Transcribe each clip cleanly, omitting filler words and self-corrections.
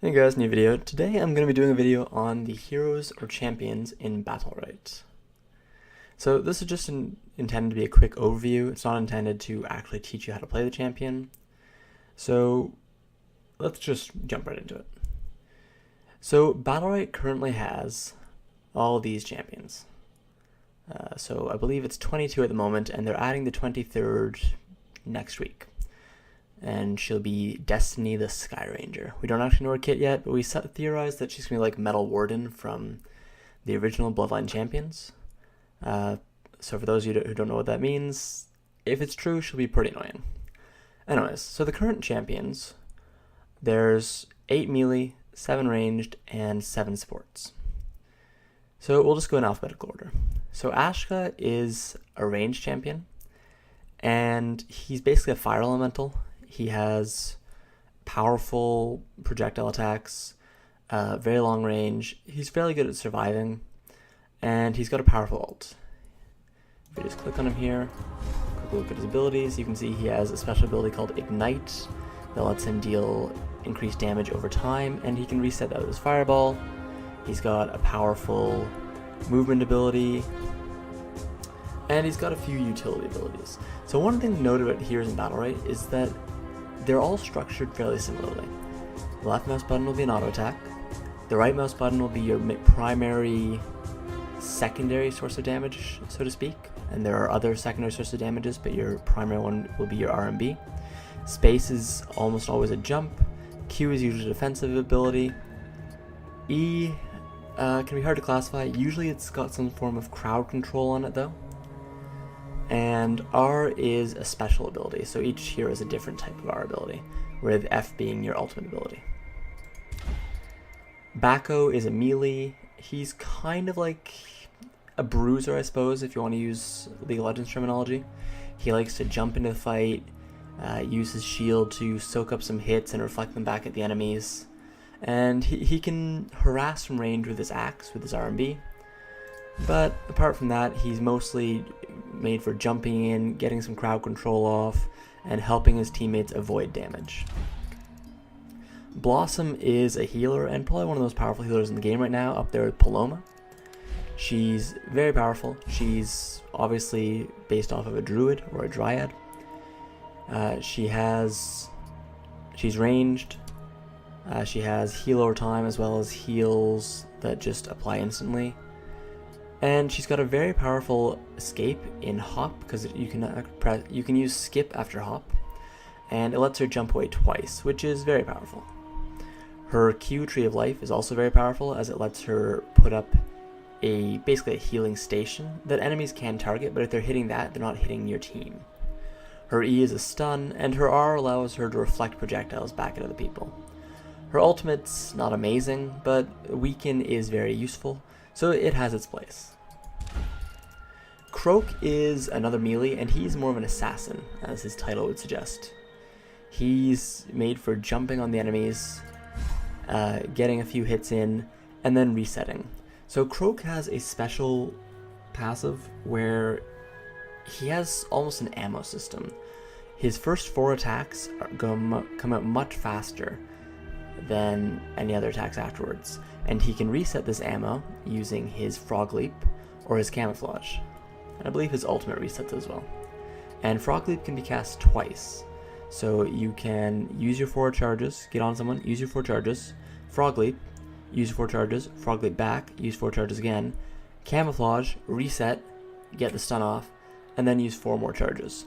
Hey guys, new video. Today I'm going to be doing a video on the heroes or champions in Battlerite. So this is just intended to be a quick overview. It's not intended to actually teach you how to play the champion. So let's just jump right into it. So Battlerite currently has all these champions. So I believe it's 22 at the moment, and they're adding the 23rd next week. And she'll be Destiny the Sky Ranger. We don't actually know her kit yet, but we theorized that she's going to be like Metal Warden from the original Bloodline Champions. So for those of you who don't know what that means, if it's true, she'll be pretty annoying. Anyways, so the current champions, there's 8 melee, 7 ranged, and 7 supports. So we'll just go in alphabetical order. So Ashka is a ranged champion, and he's basically a fire elemental. He has powerful projectile attacks, very long range. He's fairly good at surviving, and he's got a powerful ult. If we just click on him here, quick look at his abilities, you can see he has a special ability called Ignite that lets him deal increased damage over time, and he can reset that with his fireball. He's got a powerful movement ability, and he's got a few utility abilities. So one thing to note about heroes in Battlerite is that they're all structured fairly similarly. The left mouse button will be an auto attack. The right mouse button will be your primary secondary source of damage, so to speak. And there are other secondary sources of damages, but your primary one will be your R&B. Space is almost always a jump. Q is usually a defensive ability. E can be hard to classify. Usually it's got some form of crowd control on it though. And R is a special ability, so each hero is a different type of R ability, with F being your ultimate ability. Bako is a melee. He's kind of like a bruiser, I suppose, if you want to use League of Legends terminology. He likes to jump into the fight, use his shield to soak up some hits and reflect them back at the enemies. And he can harass from range with his axe, with his R&B. But apart from that, he's mostly made for jumping in, getting some crowd control off, and helping his teammates avoid damage. Blossom is a healer, and probably one of the most powerful healers in the game right now, up there with POLOMA. She's very powerful. She's obviously based off of a druid or a dryad. She's ranged. She has heal over time as well as heals that just apply instantly. And she's got a very powerful escape in hop, because you can use skip after hop, and it lets her jump away twice, which is very powerful. Her Q, Tree of Life, is also very powerful, as it lets her put up basically a healing station that enemies can target, but if they're hitting that, they're not hitting your team. Her E is a stun, and her R allows her to reflect projectiles back at other people. Her ultimate's not amazing, but Weaken is very useful, so it has its place. CROAK is another melee, and he's more of an assassin, as his title would suggest. He's made for jumping on the enemies, getting a few hits in, and then resetting. So CROAK has a special passive where he has almost an ammo system. His first 4 attacks come out much faster than any other attacks afterwards, and he can reset this ammo using his Frog Leap or his Camouflage, and I believe his ultimate resets as well. And Frog Leap can be cast twice, so you can use your 4 charges, get on someone, use your 4 charges, Frog Leap, use your 4 charges, Frog Leap back, use 4 charges again, Camouflage, reset, get the stun off, and then use 4 more charges.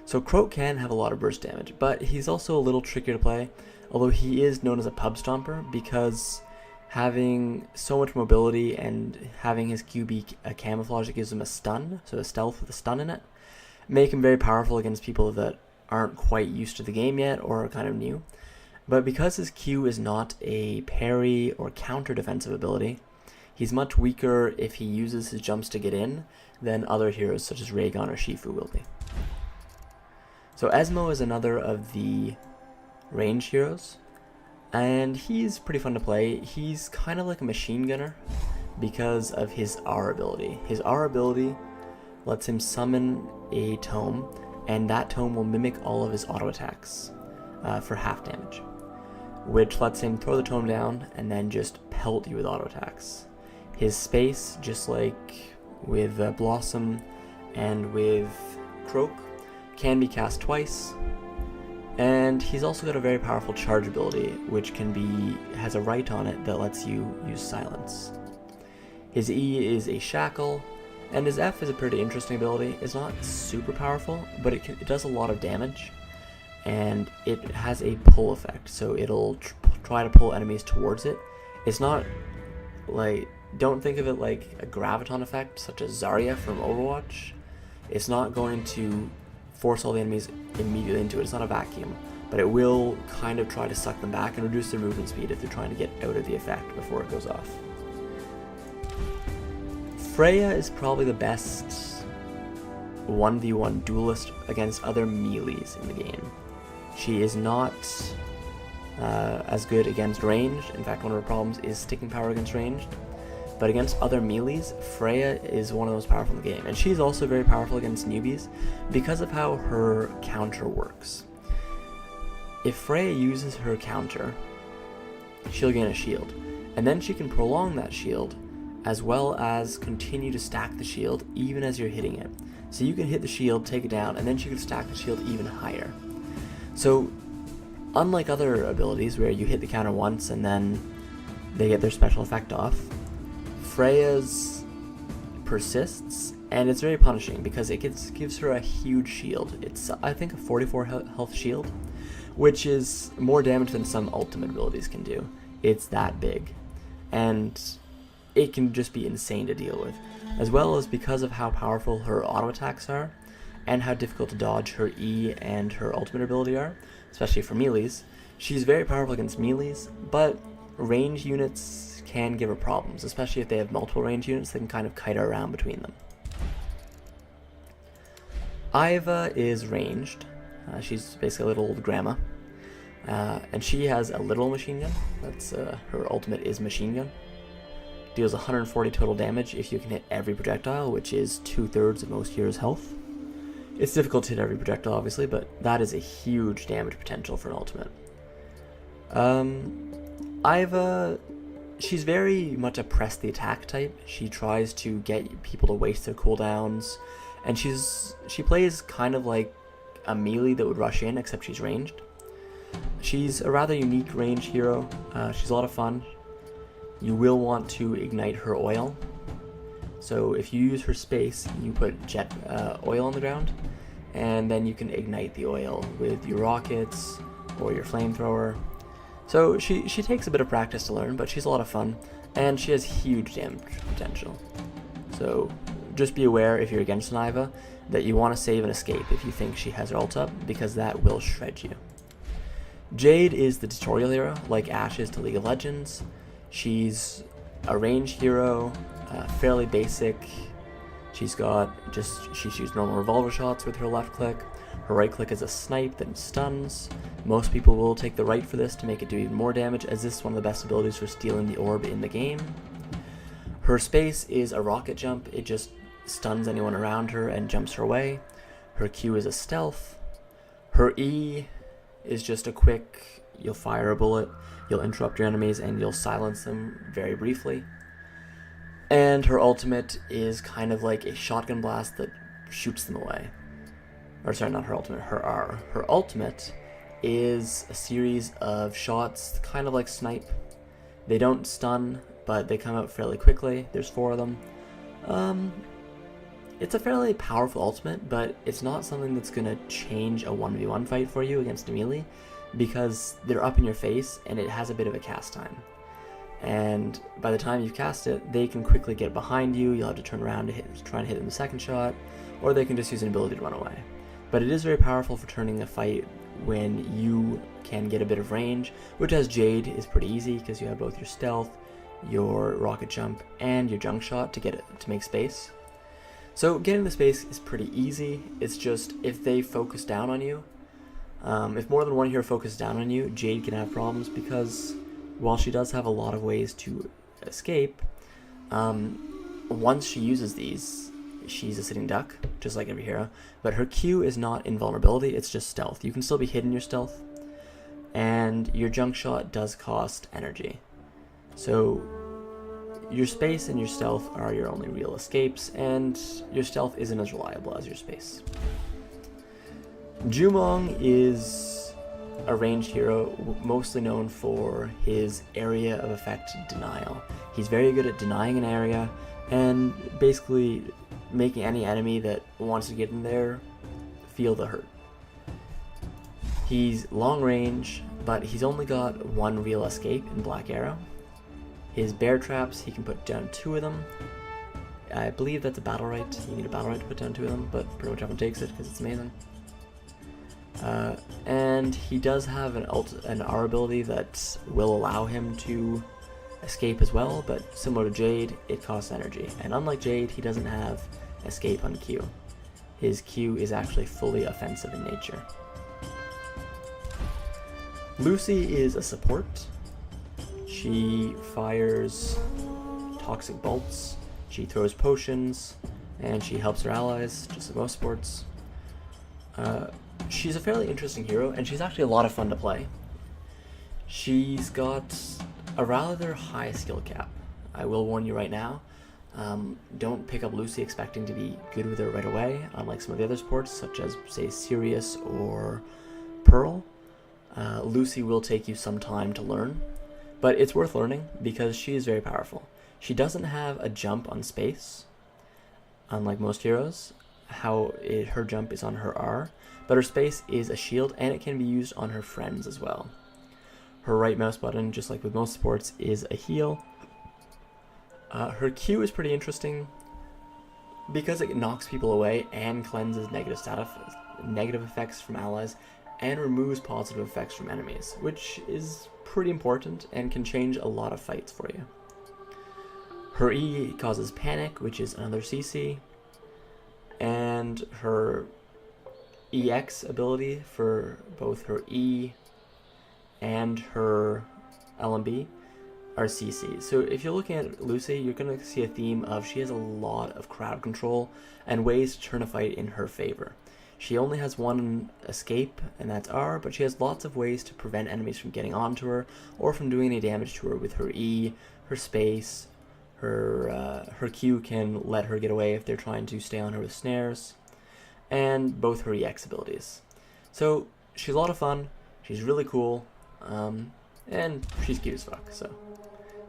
So CROAK can have a lot of burst damage, but he's also a little trickier to play, although he is known as a pub stomper because having so much mobility and having his Q be a camouflage that gives him a stun, so a stealth with a stun in it, make him very powerful against people that aren't quite used to the game yet or are kind of new. But because his Q is not a parry or counter defensive ability, he's much weaker if he uses his jumps to get in than other heroes such as Raigon or Shifu will be. So Esmo is another of the ranged heroes, and he's pretty fun to play. He's kind of like a machine gunner because of his R ability. His R ability lets him summon a tome, and that tome will mimic all of his auto attacks for half damage. which lets him throw the tome down and then just pelt you with auto attacks. His space, just like with Blossom and with CROAK, can be cast twice, and he's also got a very powerful charge ability, which has a right on it that lets you use silence. His E is a shackle, and his F is a pretty interesting ability. It's not super powerful, but it does a lot of damage, and it has a pull effect, so it'll try to pull enemies towards it. It's not like, don't think of it like a graviton effect, such as Zarya from Overwatch. It's not going to force all the enemies immediately into it. It's not a vacuum, but it will kind of try to suck them back and reduce their movement speed if they're trying to get out of the effect before it goes off. FREYA is probably the best 1v1 duelist against other melees in the game. She is not as good against ranged. In fact, one of her problems is sticking power against ranged. But against other melees, FREYA is one of the most powerful in the game. And she's also very powerful against newbies because of how her counter works. If FREYA uses her counter, she'll gain a shield. And then she can prolong that shield, as well as continue to stack the shield even as you're hitting it. So you can hit the shield, take it down, and then she can stack the shield even higher. So, unlike other abilities where you hit the counter once and then they get their special effect off, FREYA's persists, and it's very punishing because it gives her a huge shield. It's, I think, a 44 health shield, which is more damage than some ultimate abilities can do. It's that big, and it can just be insane to deal with, as well as because of how powerful her auto attacks are, and how difficult to dodge her E and her ultimate ability are, especially for melees. She's very powerful against melees, but range units can give her problems, especially if they have multiple range units that can kind of kite her around between them. Iva is ranged. She's basically a little old grandma. And she has a little machine gun. That's her ultimate is machine gun. Deals 140 total damage if you can hit every projectile, which is 2/3 of most heroes' health. It's difficult to hit every projectile, obviously, but that is a huge damage potential for an ultimate. Iva, she's very much a press the attack type. She tries to get people to waste their cooldowns, and she plays kind of like a melee that would rush in, except she's ranged. She's a rather unique ranged hero. She's a lot of fun. You will want to ignite her oil. So if you use her space, you put jet oil on the ground, and then you can ignite the oil with your rockets or your flamethrower. So she takes a bit of practice to learn, but she's a lot of fun, and she has huge damage potential. So just be aware, if you're against an Iva, that you want to save and escape if you think she has her ult up, because that will shred you. Jade is the tutorial hero, like Ashe is to League of Legends. She's a ranged hero, fairly basic. She shoots normal revolver shots with her left click. Her right click is a snipe that stuns. Most people will take the right for this to make it do even more damage, as this is one of the best abilities for stealing the orb in the game. Her space is a rocket jump. It just stuns anyone around her and jumps her away. Her Q is a stealth. Her E is just a quick, you'll fire a bullet, you'll interrupt your enemies, and you'll silence them very briefly. And her ultimate is kind of like a shotgun blast that shoots them away. Or sorry, not her ultimate, her R. Her ultimate is a series of shots, kind of like snipe. They don't stun, but they come out fairly quickly. There's 4 of them. It's a fairly powerful ultimate, but it's not something that's going to change a 1v1 fight for you against a melee, because they're up in your face and it has a bit of a cast time. And by the time you've cast it, they can quickly get behind you. You'll have to turn around to try and hit them the second shot, or they can just use an ability to run away. But it is very powerful for turning a fight when you can get a bit of range, which as Jade is pretty easy because you have both your stealth, your rocket jump, and your junk shot to make space. So getting the space is pretty easy. It's just if they focus down on you, if more than one hero focuses down on you, Jade can have problems, because while she does have a lot of ways to escape, once she uses these, she's a sitting duck, just like every hero, but her Q is not invulnerability, it's just stealth. You can still be hidden in your stealth, and your junk shot does cost energy. So your space and your stealth are your only real escapes, and your stealth isn't as reliable as your space. Jumong is a ranged hero mostly known for his area of effect denial. He's very good at denying an area and basically making any enemy that wants to get in there feel the hurt. He's long range, but he's only got one real escape in Black Arrow. His bear traps, he can put down 2 of them. I believe that's a Battlerite. You need a Battlerite to put down 2 of them, but pretty much everyone takes it because it's amazing. And he does have an R ability that will allow him to escape as well, but similar to Jade, it costs energy. And unlike Jade, he doesn't have escape on Q. His Q is actually fully offensive in nature. Lucy is a support. She fires toxic bolts, she throws potions, and she helps her allies, just like most supports. She's a fairly interesting hero, and she's actually a lot of fun to play. She's got a rather high skill cap. I will warn you right now, don't pick up Lucy expecting to be good with her right away, unlike some of the other supports, such as, say, Sirius or Pearl. Lucy will take you some time to learn, but it's worth learning because she is very powerful. She doesn't have a jump on space, unlike most heroes. Her jump is on her R, but her space is a shield, and it can be used on her friends as well. Her right mouse button, just like with most supports, is a heal. Her Q is pretty interesting because it knocks people away and cleanses negative effects from allies and removes positive effects from enemies, which is pretty important and can change a lot of fights for you. Her E causes panic, which is another CC, and her EX ability for both her E and her LMB are CC. So if you're looking at Lucy, you're going to see a theme of she has a lot of crowd control and ways to turn a fight in her favor. She only has one escape, and that's R, but she has lots of ways to prevent enemies from getting onto her or from doing any damage to her with her E, her space. Her Q can let her get away if they're trying to stay on her with snares, and both her EX abilities. So she's a lot of fun, she's really cool, and she's cute as fuck, so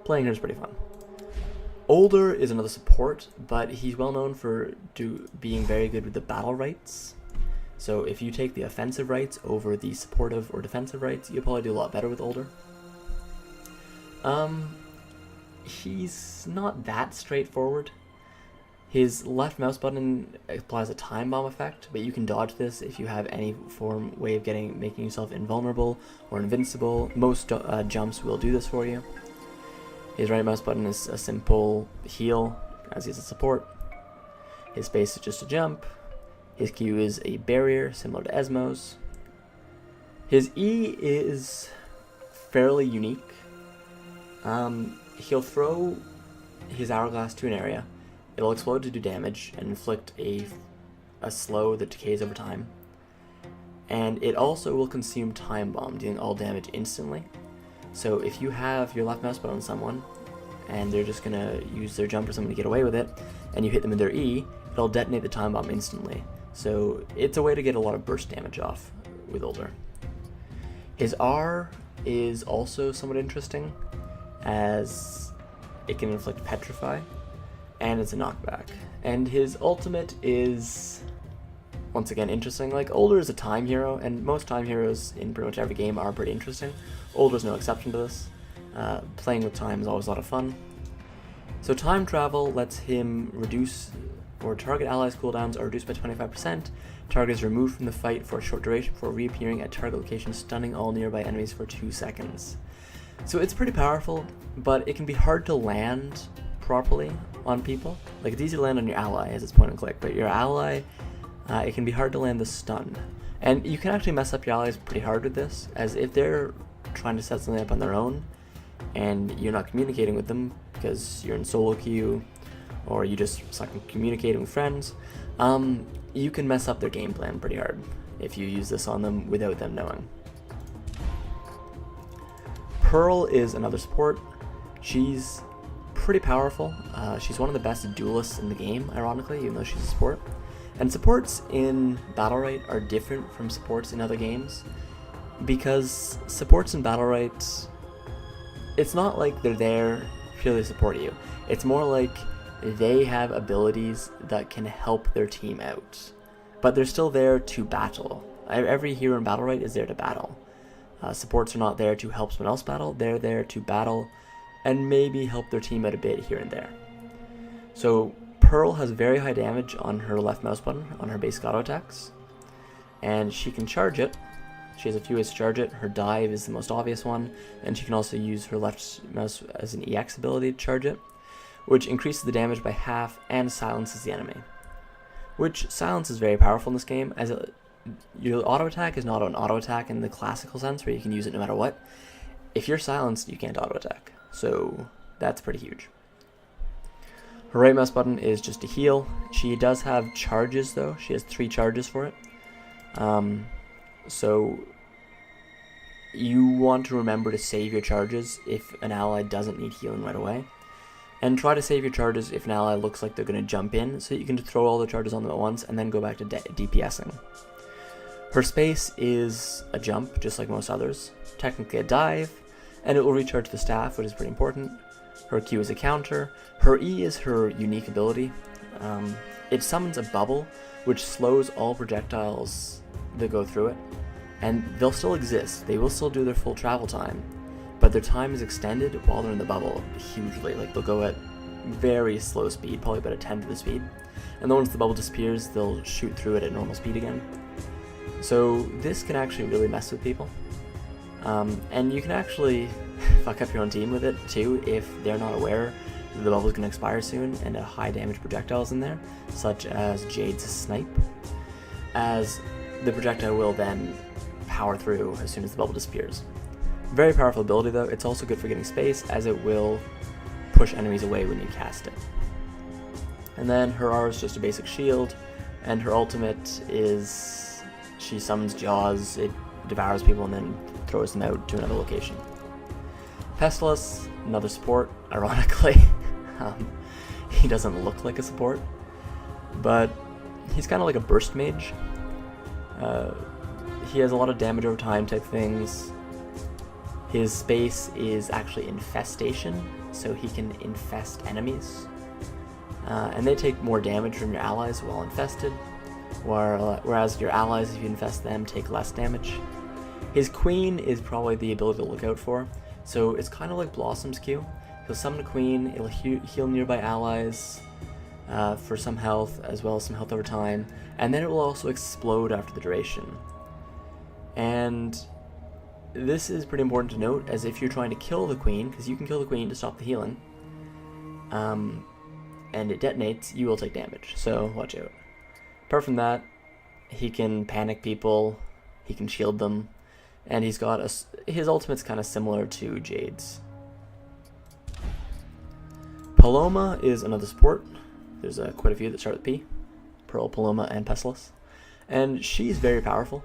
playing her is pretty fun. OLDUR is another support, but he's well known for being very good with the Battlerites. So if you take the offensive rights over the supportive or defensive rights, you'll probably do a lot better with OLDUR. He's not that straightforward. His left mouse button applies a time bomb effect, but you can dodge this if you have any way of making yourself invulnerable or invincible. Most jumps will do this for you. His right mouse button is a simple heal, as he's a support. His space is just a jump. His Q is a barrier, similar to Esmo's. His E is fairly unique. He'll throw his hourglass to an area. It'll explode to do damage and inflict a slow that decays over time. And it also will consume Time Bomb, dealing all damage instantly. So if you have your left mouse button on someone, and they're just gonna use their jump or something to get away with it, and you hit them with their E, it'll detonate the Time Bomb instantly. So it's a way to get a lot of burst damage off with OLDUR. His R is also somewhat interesting, as it can inflict Petrify, and it's a knockback. And his ultimate is, once again, interesting. Like, OLDUR is a time hero, and most time heroes in pretty much every game are pretty interesting. OLDUR's no exception to this. Playing with time is always a lot of fun. So time travel lets him reduce, or target allies' cooldowns are reduced by 25%. Target is removed from the fight for a short duration before reappearing at target location, stunning all nearby enemies for 2 seconds. So it's pretty powerful, but it can be hard to land properly on people. Like, it's easy to land on your ally as it's point and click, but your ally, it can be hard to land the stun. And you can actually mess up your allies pretty hard with this, as if they're trying to set something up on their own and you're not communicating with them because you're in solo queue or you just suck at communicating with friends, you can mess up their game plan pretty hard if you use this on them without them knowing. Pearl is another support. She's pretty powerful. She's one of the best duelists in the game, ironically, even though she's a support. And supports in Battlerite are different from supports in other games, because supports in Battlerite, it's not like they're there purely to support you. It's more like they have abilities that can help their team out, but they're still there to battle. Every hero in Battlerite is there to battle. Supports are not there to help someone else battle, they're there to battle and maybe help their team out a bit here and there. So Pearl has very high damage on her left mouse button, on her basic auto attacks, and she can charge it. She has a few ways to charge it. Her dive is the most obvious one, and she can also use her left mouse as an EX ability to charge it, which increases the damage by half and silences the enemy. Which silence is very powerful in this game, as your auto attack is not an auto attack in the classical sense where you can use it no matter what. If you're silenced, you can't auto attack, so that's pretty huge. Her right mouse button is just to heal. She does have charges though. She has 3 charges for it. So you want to remember to save your charges if an ally doesn't need healing right away. And try to save your charges if an ally looks like they're going to jump in, so that you can throw all the charges on them at once and then go back to DPSing. Her space is a jump, just like most others. Technically a dive, and it will recharge the staff, which is pretty important. Her Q is a counter. Her E is her unique ability. It summons a bubble, which slows all projectiles that go through it. And they'll still exist. They will still do their full travel time, but their time is extended while they're in the bubble hugely. Like, they'll go at very slow speed, probably about a tenth of the speed. And then once the bubble disappears, they'll shoot through it at normal speed again. So this can actually really mess with people. And you can actually fuck up your own team with it too if they're not aware that the bubble is going to expire soon and a high damage projectile is in there, such as Jade's snipe, as the projectile will then power through as soon as the bubble disappears. Very powerful ability though. It's also good for getting space, as it will push enemies away when you cast it. And then her R is just a basic shield, and her ultimate is she summons Jaws, it devours people and then throws them out to another location. Pestilus, another support, ironically. He doesn't look like a support, but he's kind of like a burst mage. He has a lot of damage over time type things. His space is actually infestation, so he can infest enemies. And they take more damage from your allies while infested, whereas your allies, if you infest them, take less damage. His Queen is probably the ability to look out for, so it's kind of like Blossom's Q. He'll summon a Queen, it'll heal nearby allies for some health, as well as some health over time, and then it will also explode after the duration. And this is pretty important to note, as if you're trying to kill the Queen, because you can kill the Queen to stop the healing, and it detonates, you will take damage, so watch out. Apart from that, he can panic people, he can shield them, and he's got his ultimate's kind of similar to Jade's. Poloma is another support. There's quite a few that start with P. Pearl, Poloma, and Pestilus. And she's very powerful.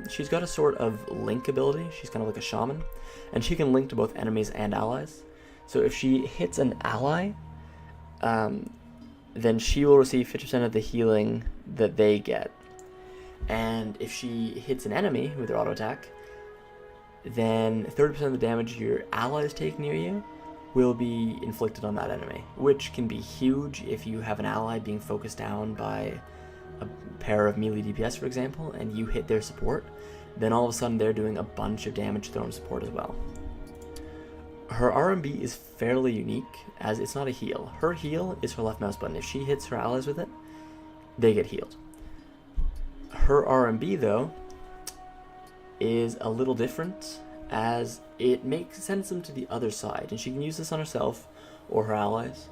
She's got a sort of link ability. She's kind of like a shaman, and she can link to both enemies and allies. So if she hits an ally, then she will receive 50% of the healing that they get. And if she hits an enemy with her auto attack, then 30% of the damage your allies take near you will be inflicted on that enemy, which can be huge if you have an ally being focused down by a pair of melee DPS, for example, and you hit their support, then all of a sudden they're doing a bunch of damage to their own support as well. Her RMB is fairly unique, as it's not a heal. Her heal is her left mouse button. If she hits her allies with it, they get healed. Her RMB, though, is a little different, as it sends them to the other side, and she can use this on herself or her allies,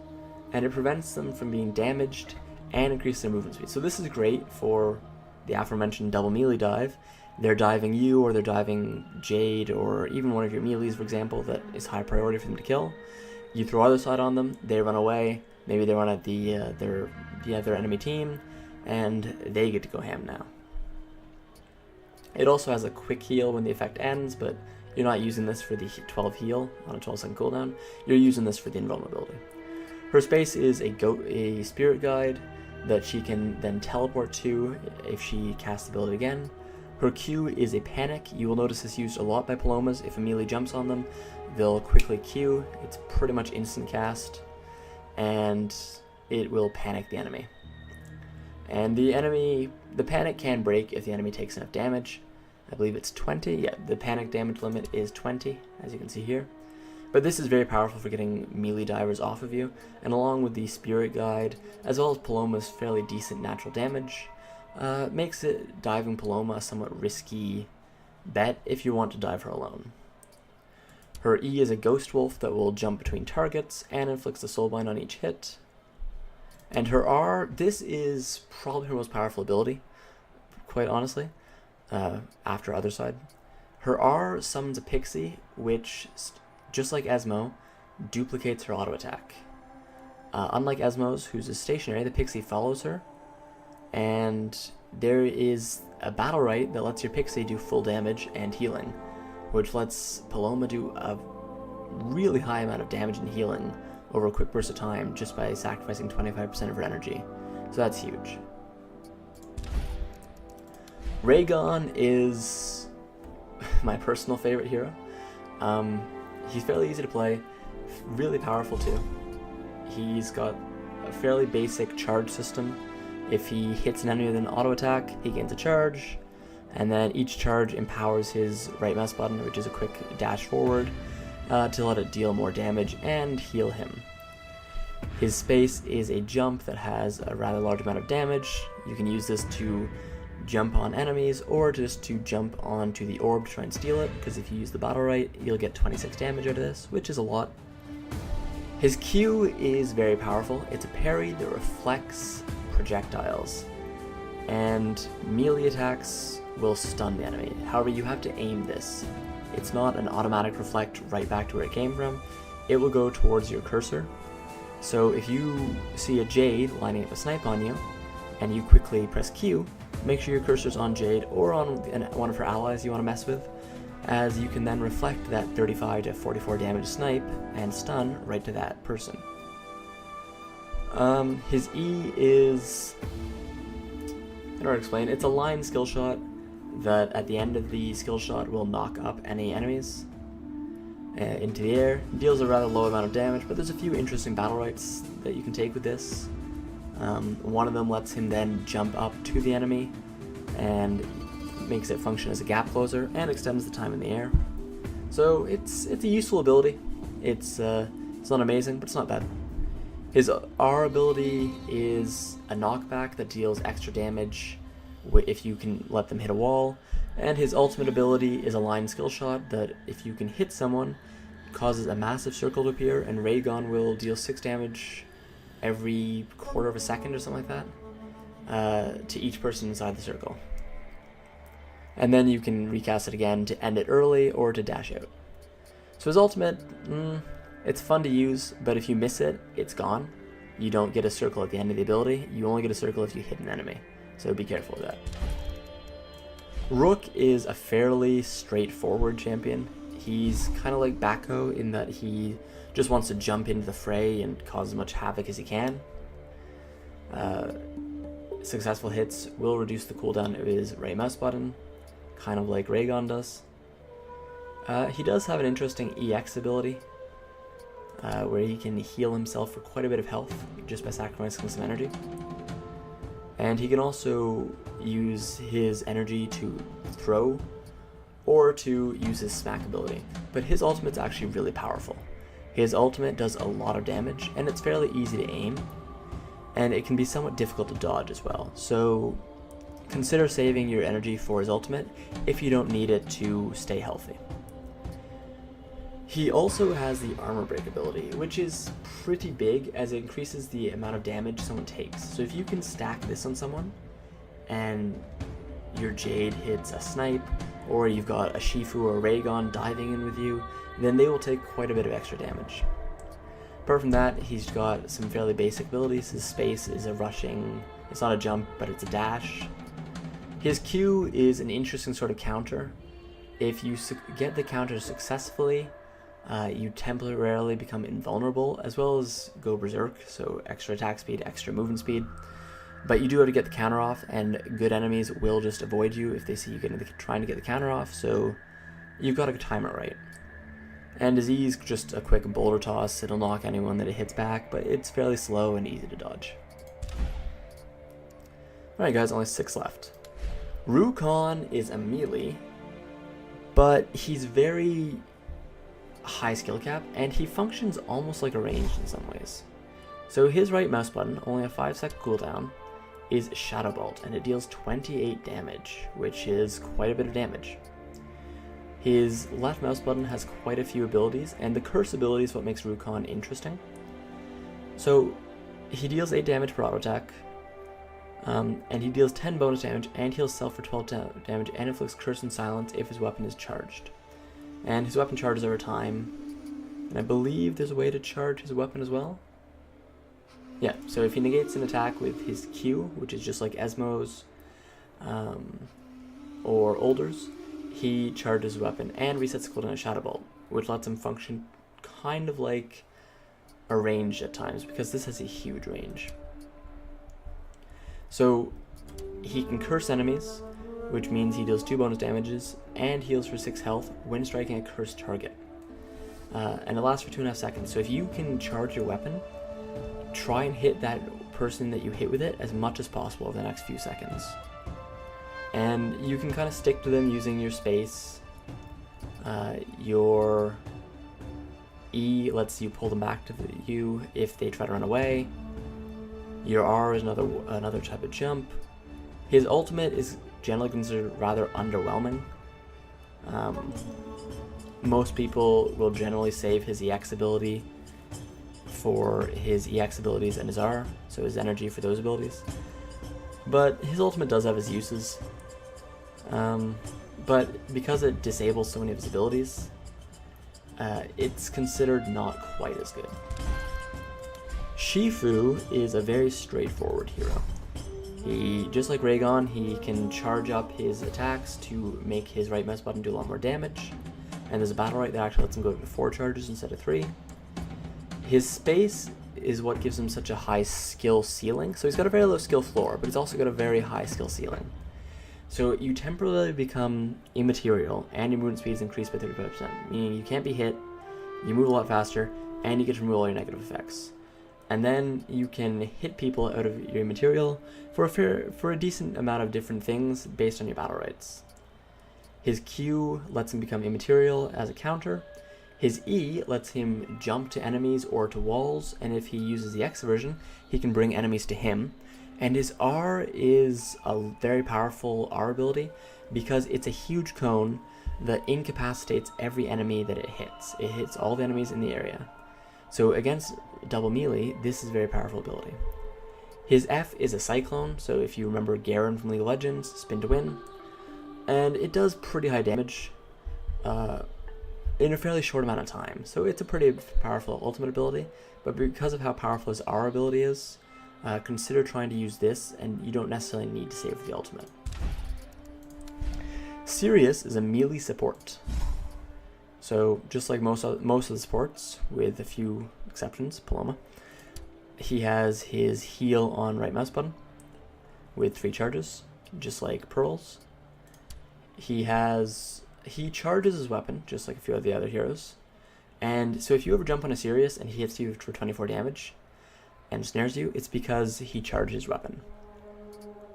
and it prevents them from being damaged and increases their movement speed. So this is great for the aforementioned double melee dive. They're diving you, or they're diving Jade, or even one of your melees, for example, that is high priority for them to kill. You throw other side on them, they run away, maybe they run at their enemy team, and they get to go ham now. It also has a quick heal when the effect ends, but You're not using this for the 12 heal on a 12-second cooldown. You're using this for the invulnerability. Her space is a spirit guide that she can then teleport to if she casts the ability again. Her Q is a panic. You will notice this used a lot by Palomas. If a melee jumps on them, they'll quickly Q. It's pretty much instant cast, and it will panic the enemy. And the panic can break if the enemy takes enough damage. I believe it's 20. Yeah, the panic damage limit is 20, as you can see here. But this is very powerful for getting melee divers off of you, and along with the Spirit Guide, as well as Paloma's fairly decent natural damage, makes it diving Paloma a somewhat risky bet if you want to dive her alone. Her E is a Ghost Wolf that will jump between targets and inflicts a soulbind on each hit. And her R, this is probably her most powerful ability, quite honestly, after Other Side. Her R summons a pixie, which, just like Esmo, duplicates her auto attack. Unlike Esmo's, who's a stationary, the pixie follows her, and there is a Battlerite that lets your pixie do full damage and healing, which lets Paloma do a really high amount of damage and healing over a quick burst of time just by sacrificing 25% of her energy. So that's huge. Raigon is my personal favorite hero. He's fairly easy to play, really powerful too. He's got a fairly basic charge system. If he hits an enemy with an auto attack, he gains a charge, and then each charge empowers his right mouse button, which is a quick dash forward, to let it deal more damage and heal him. His space is a jump that has a rather large amount of damage. You can use this to jump on enemies or just to jump onto the orb to try and steal it, because if you use the Battlerite, you'll get 26 damage out of this, which is a lot. His Q is very powerful. It's a parry that reflects projectiles, and melee attacks will stun the enemy. However, you have to aim this. It's not an automatic reflect right back to where it came from. It will go towards your cursor. So if you see a Jade lining up a snipe on you, and you quickly press Q, make sure your cursor's on Jade or on one of her allies you want to mess with, as you can then reflect that 35 to 44 damage snipe and stun right to that person. His E is, I don't know how to explain, it's a line skill shot that at the end of the skill shot will knock up any enemies into the air. Deals a rather low amount of damage, but there's a few interesting Battlerites that you can take with this. One of them lets him then jump up to the enemy and makes it function as a gap closer and extends the time in the air. So it's a useful ability. It's not amazing, but it's not bad. His R ability is a knockback that deals extra damage if you can let them hit a wall, and his ultimate ability is a line skill shot that if you can hit someone, causes a massive circle to appear, and Raigon will deal 6 damage every quarter of a second or something like that to each person inside the circle. And then you can recast it again to end it early or to dash out. So his ultimate, it's fun to use, but if you miss it, it's gone. You don't get a circle at the end of the ability. You only get a circle if you hit an enemy. So be careful of that. Rook is a fairly straightforward champion. He's kind of like Bako in that he just wants to jump into the fray and cause as much havoc as he can. Successful hits will reduce the cooldown of his right mouse button, kind of like Raigon does. He does have an interesting EX ability, where he can heal himself for quite a bit of health just by sacrificing some energy. And he can also use his energy to throw or to use his smack ability. But his ultimate's actually really powerful. His ultimate does a lot of damage, and it's fairly easy to aim, and it can be somewhat difficult to dodge as well. So consider saving your energy for his ultimate if you don't need it to stay healthy. He also has the armor break ability, which is pretty big as it increases the amount of damage someone takes. So if you can stack this on someone and your Jade hits a snipe, or you've got a Shifu or a Raigon diving in with you, then they will take quite a bit of extra damage. Apart from that, he's got some fairly basic abilities. His space is a rushing, it's not a jump, but it's a dash. His Q is an interesting sort of counter. if you get the counter successfully, you temporarily become invulnerable, as well as go berserk, so extra attack speed, extra movement speed. But you do have to get the counter off, and good enemies will just avoid you if they see you trying to get the counter off, so you've got to time it right. And his E is just a quick boulder toss. It'll knock anyone that it hits back, but it's fairly slow and easy to dodge. Alright guys, only 6 left. Raigon is a melee, but he's very high skill cap, and he functions almost like a ranged in some ways. So his right mouse button, only a 5-second cooldown, is Shadow Bolt, and it deals 28 damage, which is quite a bit of damage. His left mouse button has quite a few abilities, and the curse ability is what makes Raigon interesting. So he deals 8 damage per auto attack, and he deals 10 bonus damage, and heals self for 12 damage, and inflicts curse and silence if his weapon is charged. And his weapon charges over time, and I believe there's a way to charge his weapon as well. Yeah, so if he negates an attack with his Q, which is just like Esmo's or OLDUR's, he charges his weapon and resets the cooldown of Shadow Bolt, which lets him function kind of like a range at times, because this has a huge range. So he can curse enemies, which means he deals 2 bonus damages and heals for 6 health when striking a cursed target. And it lasts for 2.5 seconds, so if you can charge your weapon, try and hit that person that you hit with it as much as possible over the next few seconds. And you can kind of stick to them using your space. Your E lets you pull them back to you if they try to run away. Your R is another type of jump. His ultimate is generally considered rather underwhelming. Most people will generally save his EX ability for his EX abilities and his R, so his energy for those abilities. But his ultimate does have his uses. But because it disables so many of his abilities, it's considered not quite as good. Shifu is a very straightforward hero. He, just like Raigon, he can charge up his attacks to make his right mouse button do a lot more damage. And there's a Battlerite that actually lets him go to 4 charges instead of 3. His space is what gives him such a high skill ceiling. So he's got a very low skill floor, but he's also got a very high skill ceiling. So you temporarily become immaterial, and your movement speed is increased by 35%, meaning you can't be hit, you move a lot faster, and you get to remove all your negative effects. And then you can hit people out of your immaterial for a decent amount of different things based on your Battlerites. His Q lets him become immaterial as a counter. His E lets him jump to enemies or to walls, and if he uses the X version, he can bring enemies to him. And his R is a very powerful R ability because it's a huge cone that incapacitates every enemy that it hits. It hits all the enemies in the area. So against double melee, this is a very powerful ability. His F is a cyclone, so if you remember Garen from League of Legends, spin to win. And it does pretty high damage in a fairly short amount of time. So it's a pretty powerful ultimate ability, but because of how powerful his R ability is, consider trying to use this, and you don't necessarily need to save the ultimate. Sirius is a melee support. So just like most of the supports, with a few exceptions, POLOMA, he has his heal on right mouse button with 3 charges, just like Pearls. He charges his weapon, just like a few of the other heroes. And so if you ever jump on a Sirius and he hits you for 24 damage and snares you, it's because he charged his weapon.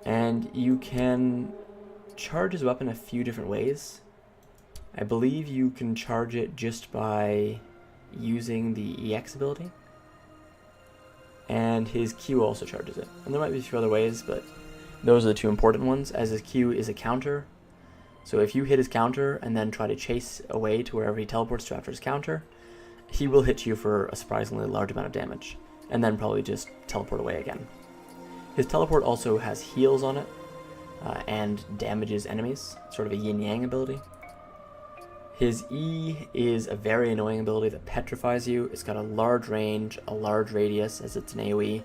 And you can charge his weapon a few different ways. I believe you can charge it just by using the EX ability. And his Q also charges it. And there might be a few other ways, but those are the 2 important ones, as his Q is a counter. So if you hit his counter and then try to chase away to wherever he teleports to after his counter, he will hit you for a surprisingly large amount of damage, and then probably just teleport away again. His teleport also has heals on it, and damages enemies, sort of a yin-yang ability. His E is a very annoying ability that petrifies you. It's got a large range, a large radius, as it's an AoE,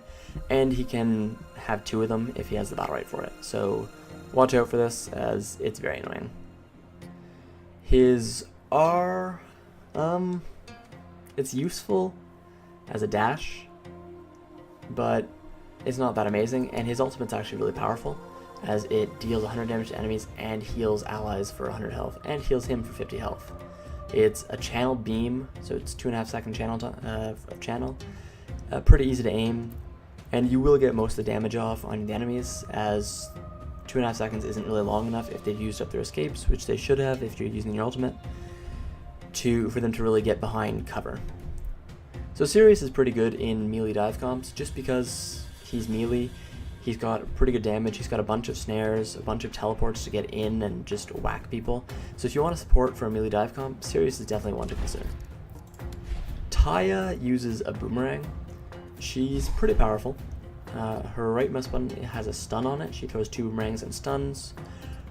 and he can have 2 of them if he has the Battlerite for it. So watch out for this, as it's very annoying. His R, it's useful as a dash, but it's not that amazing, and his ultimate's actually really powerful, as it deals 100 damage to enemies and heals allies for 100 health, and heals him for 50 health. It's a channeled beam, so it's 2.5 second channel, pretty easy to aim, and you will get most of the damage off on the enemies, as 2.5 seconds isn't really long enough if they've used up their escapes, which they should have if you're using your ultimate, for them to really get behind cover. So Sirius is pretty good in melee dive comps, just because he's melee. He's got pretty good damage, he's got a bunch of snares, a bunch of teleports to get in and just whack people. So if you want to support for a melee dive comp, Sirius is definitely one to consider. TAYA uses a boomerang. She's pretty powerful. Her right mouse button has a stun on it. She throws 2 boomerangs and stuns.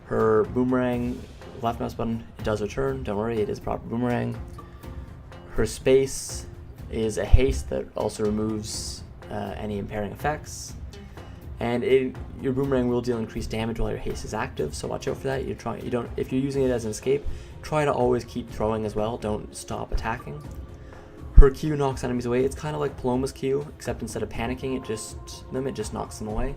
Her boomerang, left mouse button, it does return. Don't worry, it is a proper boomerang. Her space is a haste that also removes any impairing effects. And your boomerang will deal increased damage while your haste is active, so watch out for that. If you're using it as an escape, try to always keep throwing as well. Don't stop attacking. Her Q knocks enemies away. It's kind of like POLOMA's Q, except instead of panicking, it just knocks them away.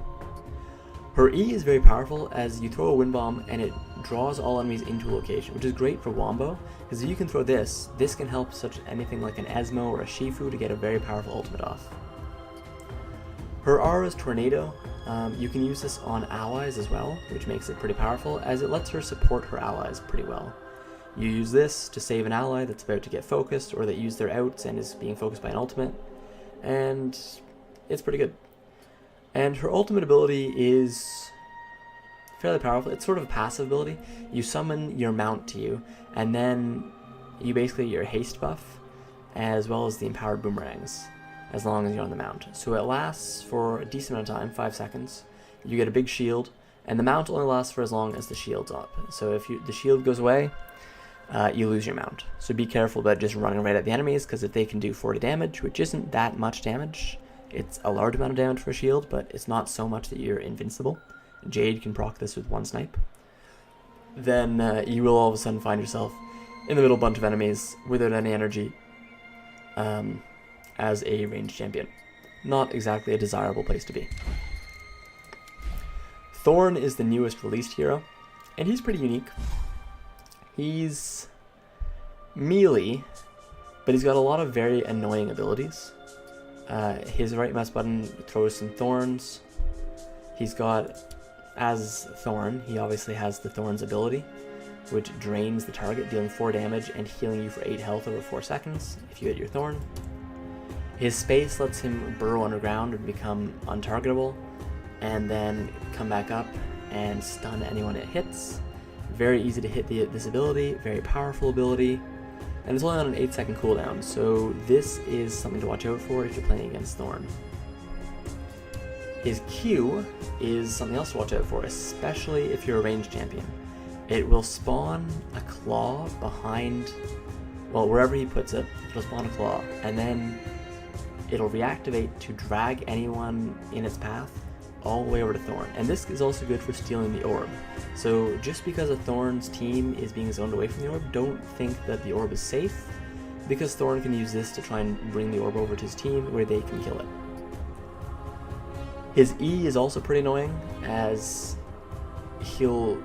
Her E is very powerful, as you throw a wind bomb and it draws all enemies into a location, which is great for Wombo, because if you can throw this can help anything like an Esmo or a Shifu to get a very powerful ultimate off. Her R is Tornado. You can use this on allies as well, which makes it pretty powerful, as it lets her support her allies pretty well. You use this to save an ally that's about to get focused, or that used their outs and is being focused by an ultimate, and it's pretty good. And her ultimate ability is fairly powerful. It's sort of a passive ability. You summon your mount to you, and then you basically get your haste buff, as well as the empowered boomerangs, as long as you're on the mount. So it lasts for a decent amount of time, 5 seconds. You get a big shield, and the mount only lasts for as long as the shield's up. So if the shield goes away, you lose your mount. So be careful about just running right at the enemies, because if they can do 40 damage, which isn't that much damage, it's a large amount of damage for a shield, but it's not so much that you're invincible. Jade can proc this with 1 snipe. Then you will all of a sudden find yourself in the middle of a bunch of enemies without any energy, as a ranged champion. Not exactly a desirable place to be. THORN is the newest released hero, and he's pretty unique. He's melee, but he's got a lot of very annoying abilities. His right mouse button throws some thorns. He's got, as Thorn, he obviously has the Thorn's ability, which drains the target, dealing 4 damage and healing you for 8 health over 4 seconds if you hit your Thorn. His space lets him burrow underground and become untargetable, and then come back up and stun anyone it hits. Very easy to hit this ability, very powerful ability, and it's only on an 8-second cooldown, so this is something to watch out for if you're playing against Thorn. His Q is something else to watch out for, especially if you're a ranged champion. It will spawn a claw behind, well, wherever he puts it, it'll spawn a claw, and then it'll reactivate to drag anyone in its path all the way over to Thorn. And this is also good for stealing the orb. So just because a Thorn's team is being zoned away from the orb, don't think that the orb is safe, because Thorn can use this to try and bring the orb over to his team where they can kill it. His E is also pretty annoying, as he'll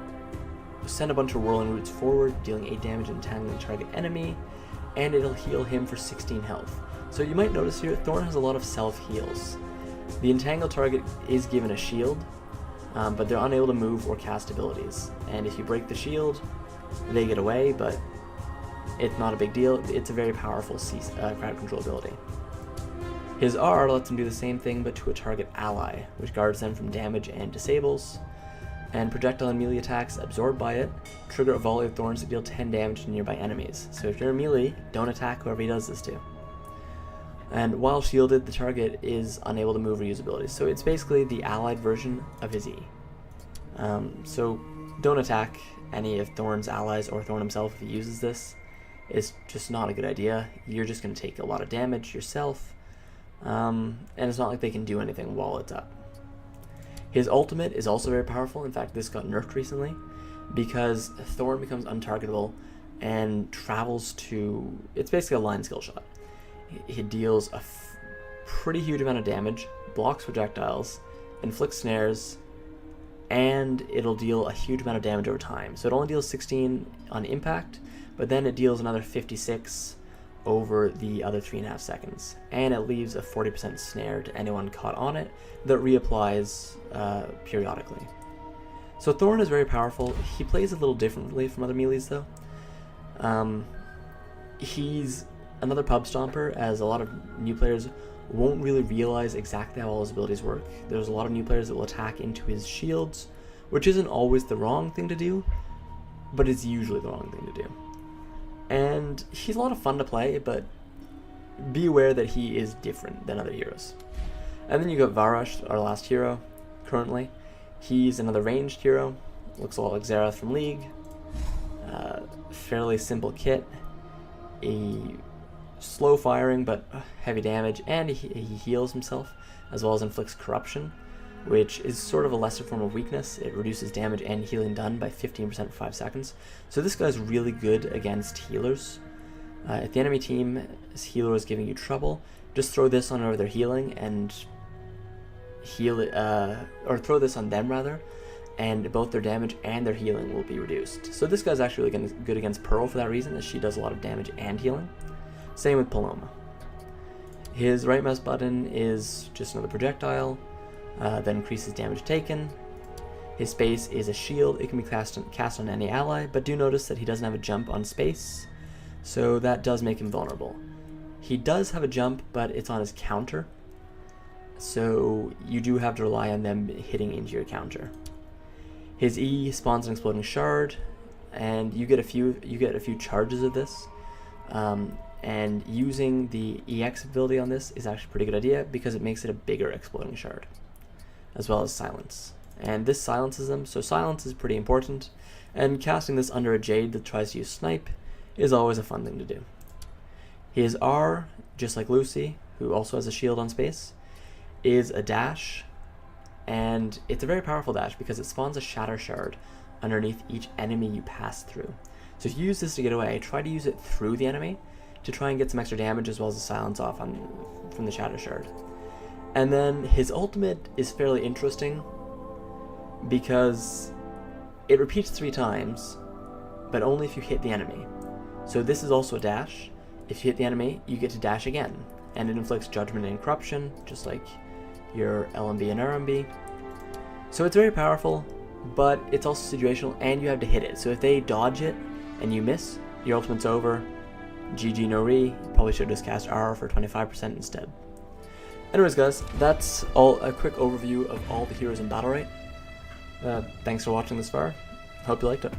send a bunch of whirling roots forward, dealing 8 damage and entangling the target enemy, and it'll heal him for 16 health. So you might notice here, Thorn has a lot of self-heals. The entangled target is given a shield, but they're unable to move or cast abilities. And if you break the shield, they get away, but it's not a big deal. It's a very powerful crowd control ability. His R lets him do the same thing, but to a target ally, which guards them from damage and disables. And projectile and melee attacks absorbed by it trigger a volley of thorns that deal 10 damage to nearby enemies. So if you're a melee, don't attack whoever he does this to. And while shielded, the target is unable to move or use abilities. So it's basically the allied version of his E. So don't attack any of Thorn's allies or Thorn himself if he uses this. It's just not a good idea. You're just going to take a lot of damage yourself. And it's not like they can do anything while it's up. His ultimate is also very powerful. In fact, this got nerfed recently, because Thorn becomes untargetable and travels to... It's basically a line skill shot. It deals a pretty huge amount of damage, blocks projectiles, inflicts snares, and it'll deal a huge amount of damage over time. So it only deals 16 on impact, but then it deals another 56 over the other 3.5 seconds. And it leaves a 40% snare to anyone caught on it that reapplies periodically. So Thorn is very powerful. He plays a little differently from other melees though. He's another pub stomper, as a lot of new players won't really realize exactly how all his abilities work. There's a lot of new players that will attack into his shields, which isn't always the wrong thing to do, but it's usually the wrong thing to do. And he's a lot of fun to play, but be aware that he is different than other heroes. And then you got Varush, our last hero, currently. He's another ranged hero, looks a lot like Xerath from League. Fairly simple kit, a slow firing but heavy damage, and he heals himself, as well as inflicts corruption, which is sort of a lesser form of weakness. It reduces damage and healing done by 15% for 5 seconds. So this guy's really good against healers. If the enemy team's healer is giving you trouble, just throw this on their healing and heal it, or throw this on them rather, and both their damage and their healing will be reduced. So this guy's actually really good against Pearl for that reason, as she does a lot of damage and healing. Same with Poloma. His right mouse button is just another projectile that increases damage taken. His space is a shield. It can be cast on any ally, but do notice that he doesn't have a jump on space, so that does make him vulnerable. He does have a jump, but it's on his counter, so you do have to rely on them hitting into your counter. His E spawns an exploding shard, and you get a few charges of this. And using the EX ability on this is actually a pretty good idea, because it makes it a bigger exploding shard, as well as silence. And this silences them, so silence is pretty important, and casting this under a Jade that tries to use snipe is always a fun thing to do. His R, just like Lucy, who also has a shield on space, is a dash, and it's a very powerful dash because it spawns a shatter shard underneath each enemy you pass through. So if you use this to get away, try to use it through the enemy to try and get some extra damage, as well as the silence off from the shatter shard. And then his ultimate is fairly interesting because it repeats 3 times, but only if you hit the enemy. So this is also a dash. If you hit the enemy, you get to dash again, and it inflicts judgment and corruption, just like your LMB and RMB. So it's very powerful, but it's also situational, and you have to hit it. So if they dodge it and you miss, your ultimate's over. GG no re. Probably should just cast R for 25% instead. Anyways guys, that's a quick overview of all the heroes in Battlerite. Thanks for watching this far. Hope you liked it.